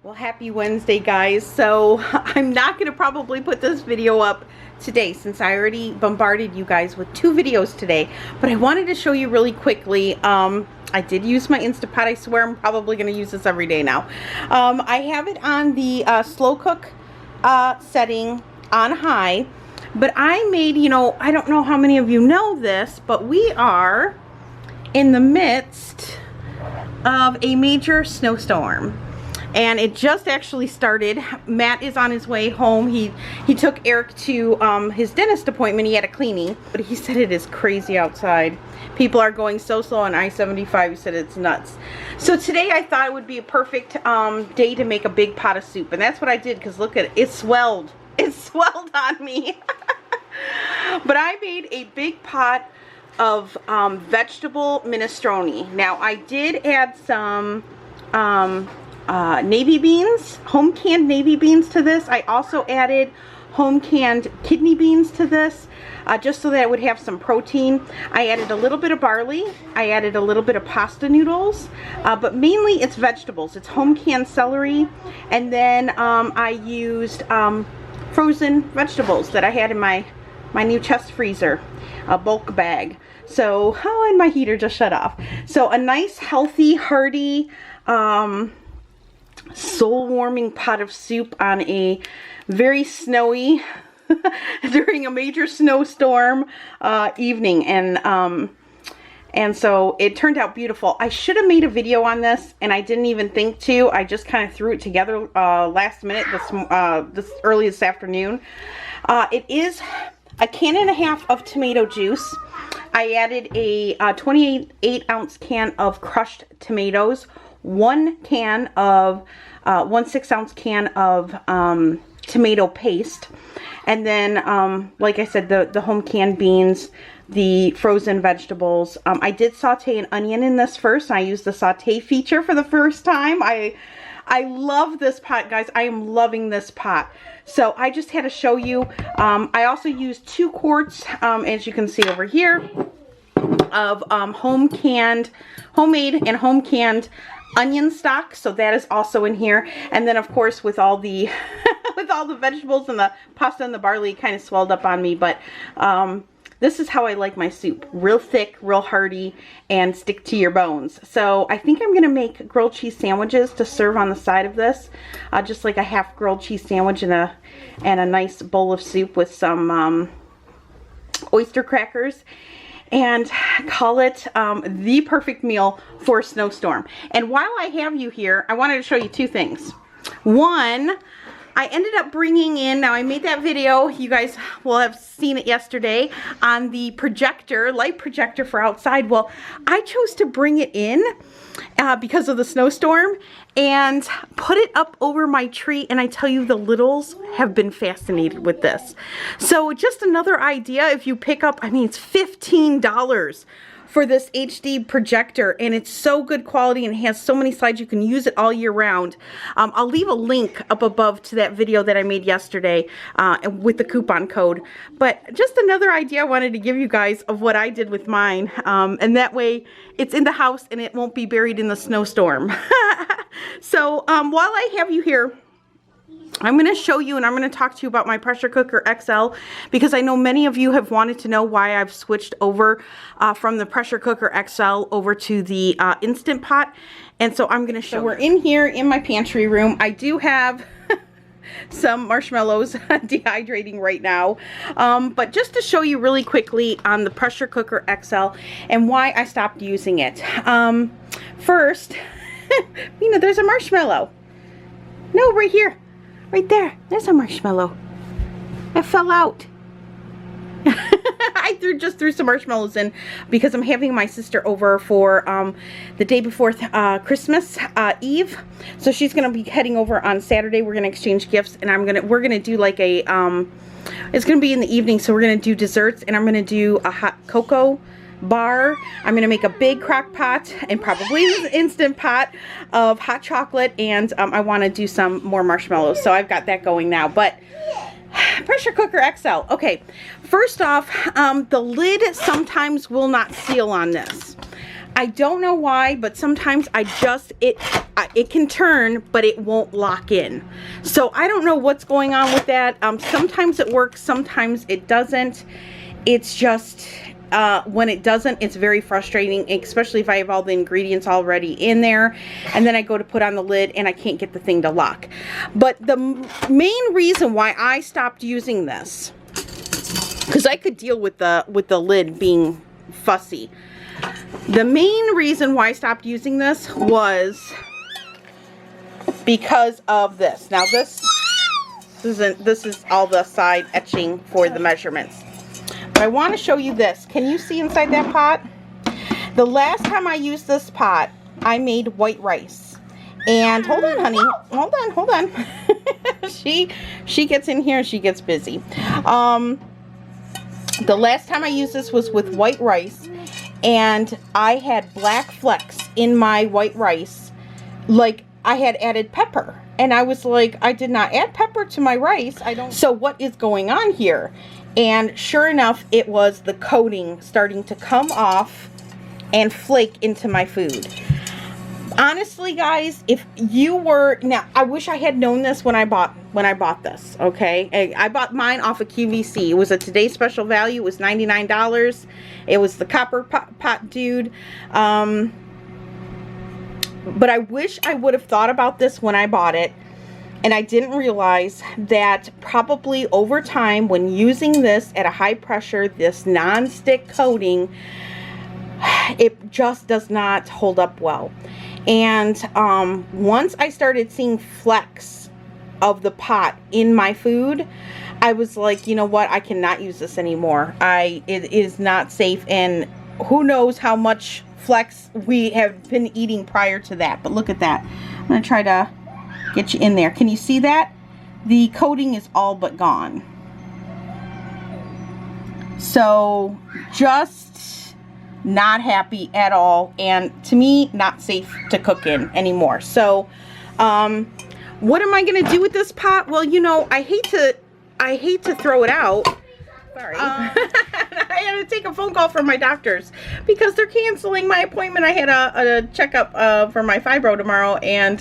Well, happy Wednesday, guys. So I'm not going to probably put this video up today since I already bombarded you guys with 2 videos today, but I wanted to show you really quickly. I did use my Instapot. I swear I'm probably going to use this every day now. I have it on the slow cook setting on high, but I made, you know, I don't know how many of you know this, but we are in the midst of a major snowstorm. And it just actually started. Matt is on his way home. He took Eric to his dentist appointment. He had a cleaning, but he said it is crazy outside. People are going so slow on I-75. He said it's nuts. So today I thought it would be a perfect day to make a big pot of soup, and that's what I did. Because look at it, it swelled. It swelled on me. But I made a big pot of vegetable minestrone. Now I did add some navy beans, home canned navy beans to this. I also added home canned kidney beans to this, just so that it would have some protein. I added a little bit of barley. I added a little bit of pasta noodles, but mainly it's vegetables. It's home canned celery, and then I used frozen vegetables that I had in my new chest freezer, a bulk bag. So, oh, and my heater just shut off. So a nice, healthy, hearty, soul-warming pot of soup on a very snowy during a major snowstorm evening, and so it turned out beautiful. I should have made a video on this, and I didn't even think to. I just kind of threw it together last minute this early this afternoon. It is a 1.5 cans of tomato juice. I added a 28-ounce can of crushed tomatoes, 1 6-ounce can of tomato paste, and then like I said, the home canned beans, the frozen vegetables. I did saute an onion in this first. I used the saute feature for the first time. I love this pot, guys. I am loving this pot. So I just had to show you. I also used 2 quarts, as you can see over here, of homemade and home canned onion stock. So that is also in here. And then of course with all the with all the vegetables and the pasta and the barley, kind of swelled up on me, but this is how I like my soup. Real thick, real hearty, and stick to your bones. So I think I'm going to make grilled cheese sandwiches to serve on the side of this. Just like a half grilled cheese sandwich and a nice bowl of soup with some oyster crackers. And call it the perfect meal for a snowstorm. And while I have you here, I wanted to show you 2 things. One, I ended up bringing in, now I made that video, you guys will have seen it yesterday, on the projector, light projector for outside. Well, I chose to bring it in because of the snowstorm and put it up over my tree, and I tell you, the littles have been fascinated with this. So just another idea, if you pick up, I mean, it's $15 for this HD projector, and it's so good quality and it has so many slides. You can use it all year round. I'll leave a link up above to that video that I made yesterday with the coupon code. But just another idea I wanted to give you guys of what I did with mine, and that way it's in the house and it won't be buried in the snowstorm. So while I have you here, I'm going to show you, and I'm going to talk to you about my pressure cooker XL, because I know many of you have wanted to know why I've switched over from the pressure cooker XL over to the Instant Pot. And so I'm going to show you. We're in here in my pantry room. I do have some marshmallows dehydrating right now, but just to show you really quickly on the pressure cooker XL and why I stopped using it. First, you know, there's a marshmallow. No, right here. Right there. There's a marshmallow. It fell out. I just threw some marshmallows in because I'm having my sister over for the day before Christmas Eve. So she's going to be heading over on Saturday. We're going to exchange gifts, and we're going to do like a it's going to be in the evening, so we're going to do desserts, and I'm going to do a hot cocoa bar. I'm going to make a big crock pot and probably an Instant Pot of hot chocolate, and I want to do some more marshmallows. So I've got that going now. But pressure cooker XL. Okay, first off, the lid sometimes will not seal on this. I don't know why, but sometimes it can turn, but it won't lock in. So I don't know what's going on with that. Sometimes it works, sometimes it doesn't. It's just, when it doesn't, it's very frustrating, especially if I have all the ingredients already in there, and then I go to put on the lid and I can't get the thing to lock. But the main reason why I stopped using this, because I could deal with the lid being fussy. The main reason why I stopped using this was because of this. Now this is all the side etching for the measurements. But I want to show you this. Can you see inside that pot? The last time I used this pot, I made white rice. And hold on, honey. Hold on. she gets in here and she gets busy. The last time I used this was with white rice, and I had black flecks in my white rice, like I had added pepper, and I was like, I did not add pepper to my rice. So what is going on here? And sure enough, it was the coating starting to come off and flake into my food. Honestly, guys, if you were, now I wish I had known this when I bought this, okay? I bought mine off of QVC. It was a today's special value. It was $99. It was the copper pot dude. But I wish I would have thought about this when I bought it, and I didn't realize that probably over time, when using this at a high pressure, this non-stick coating, it just does not hold up well. And once I started seeing flecks of the pot in my food, I was like, you know what, I cannot use this anymore. It is not safe, and who knows how much flecks we have been eating prior to that. But look at that. I'm going to try to get you in there. Can you see that? The coating is all but gone. So just not happy at all, and to me, not safe to cook in anymore. So what am I going to do with this pot? Well, you know, I hate to throw it out. Sorry. I had to take a phone call from my doctors because they're canceling my appointment. I had a checkup for my fibro tomorrow, and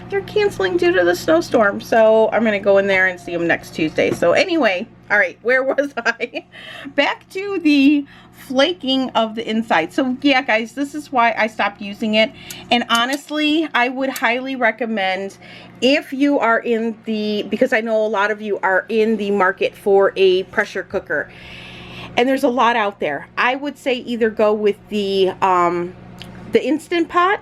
they're canceling due to the snowstorm. So I'm going to go in there and see them next Tuesday. So anyway, all right, where was I? Back to the flaking of the inside. So yeah, guys, this is why I stopped using it. And honestly, I would highly recommend, if you are in the, because I know a lot of you are in the market for a pressure cooker, and there's a lot out there, I would say either go with the Instant Pot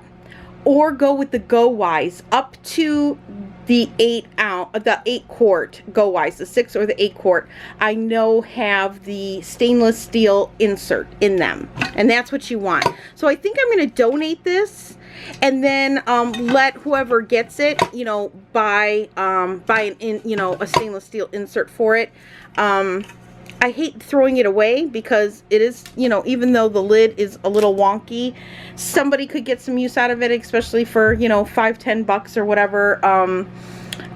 or go with the Go Wise up to the 8 quart Go Wise, the 6 or the 8 quart, I know have the stainless steel insert in them, and that's what you want. So I think I'm going to donate this, and then let whoever gets it, you know, buy a stainless steel insert for it. I hate throwing it away because it is, you know, even though the lid is a little wonky, somebody could get some use out of it, especially for, you know, $5-10 or whatever.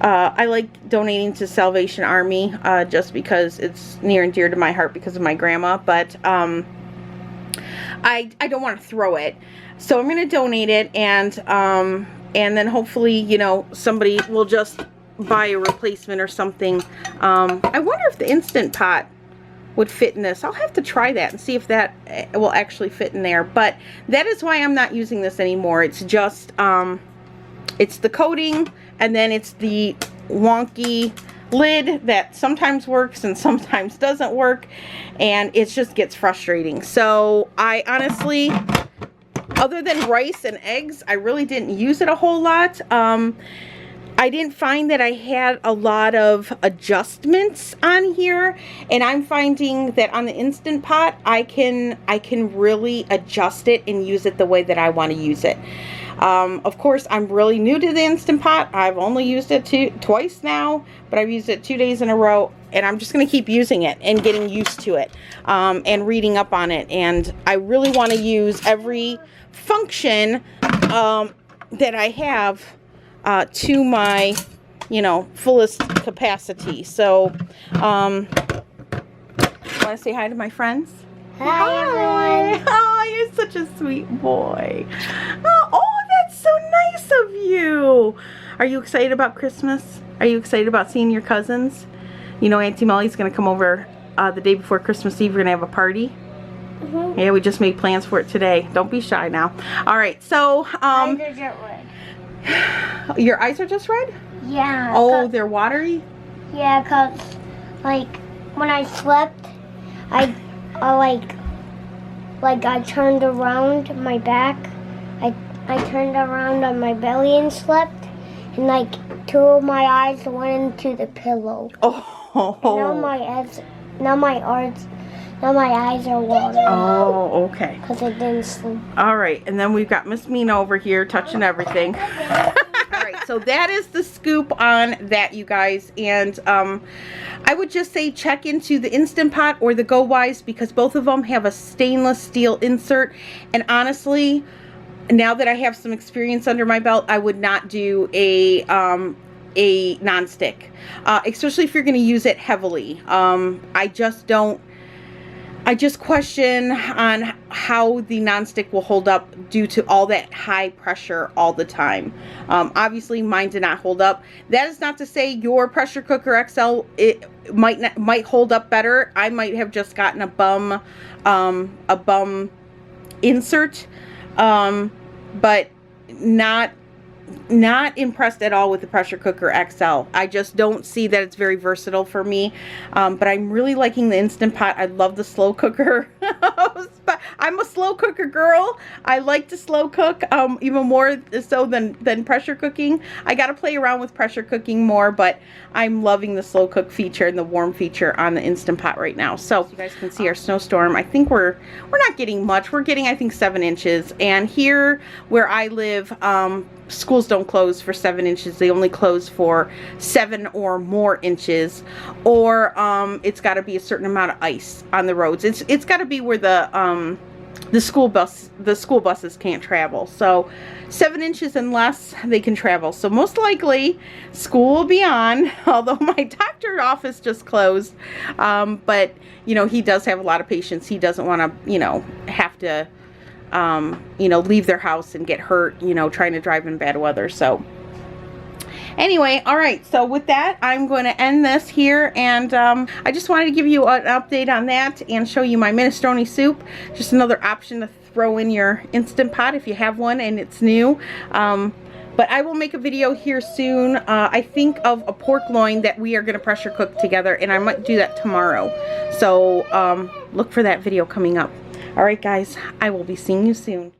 I like donating to Salvation Army just because it's near and dear to my heart because of my grandma, but I don't want to throw it. So I'm going to donate it, and then hopefully, you know, somebody will just buy a replacement or something. I wonder if the Instant Pot would fit in this. I'll have to try that and see if that will actually fit in there. But that is why I'm not using this anymore. It's just it's the coating, and then it's the wonky lid that sometimes works and sometimes doesn't work, and it just gets frustrating. So I honestly, other than rice and eggs, I really didn't use it a whole lot. I didn't find that I had a lot of adjustments on here, and I'm finding that on the Instant Pot, I can really adjust it and use it the way that I want to use it. Of course, I'm really new to the Instant Pot. I've only used it twice now, but I've used it 2 days in a row, and I'm just going to keep using it and getting used to it, and reading up on it. And I really want to use every function that I have to my, you know, fullest capacity. So, want to say hi to my friends? Hi, everyone. Oh, you're such a sweet boy. Oh, that's so nice of you. Are you excited about Christmas? Are you excited about seeing your cousins? You know Auntie Molly's going to come over the day before Christmas Eve. We're going to have a party. Yeah, we just made plans for it today. Don't be shy now. All right, so Eyes are just red. your eyes are just red? Yeah. Oh, they're watery? Yeah, cause like when I slept, I turned around my back. I turned around on my belly and slept, and like two of my eyes went into the pillow. Oh. Now my eyes are watering. Oh, okay. Because I didn't sleep. All right, and then we've got Miss Mina over here touching everything. All right, so that is the scoop on that, you guys. And I would just say check into the Instant Pot or the Go Wise, because both of them have a stainless steel insert. And honestly, now that I have some experience under my belt, I would not do a non-stick, especially if you're going to use it heavily. I just question on how the nonstick will hold up due to all that high pressure all the time. Obviously mine did not hold up. That is not to say your pressure cooker XL might hold up better. I might have just gotten a bum insert, but not impressed at all with the pressure cooker XL. I just don't see that it's very versatile for me, but I'm really liking the Instant Pot. I love the slow cooker. I'm a slow cooker girl. I like to slow cook, even more so than pressure cooking. I got to play around with pressure cooking more, but I'm loving the slow cook feature and the warm feature on the Instant Pot right now. So you guys can see our snowstorm. I think we're not getting much. We're getting, I think, 7 inches. And here where I live, schools don't close for 7 inches. They only close for 7 or more inches, or it's got to be a certain amount of ice on the roads. It's got to be where the school buses can't travel. So 7 inches and less, they can travel. So most likely school will be on, although my doctor's office just closed. But you know, he does have a lot of patients. He doesn't want to, you know, have to you know, leave their house and get hurt, you know, trying to drive in bad weather. So anyway, all right, so with that, I'm going to end this here, and I just wanted to give you an update on that and show you my minestrone soup. Just another option to throw in your Instant Pot if you have one and it's new. But I will make a video here soon. I think of a pork loin that we are going to pressure cook together, and I might do that tomorrow. So look for that video coming up. All right, guys, I will be seeing you soon.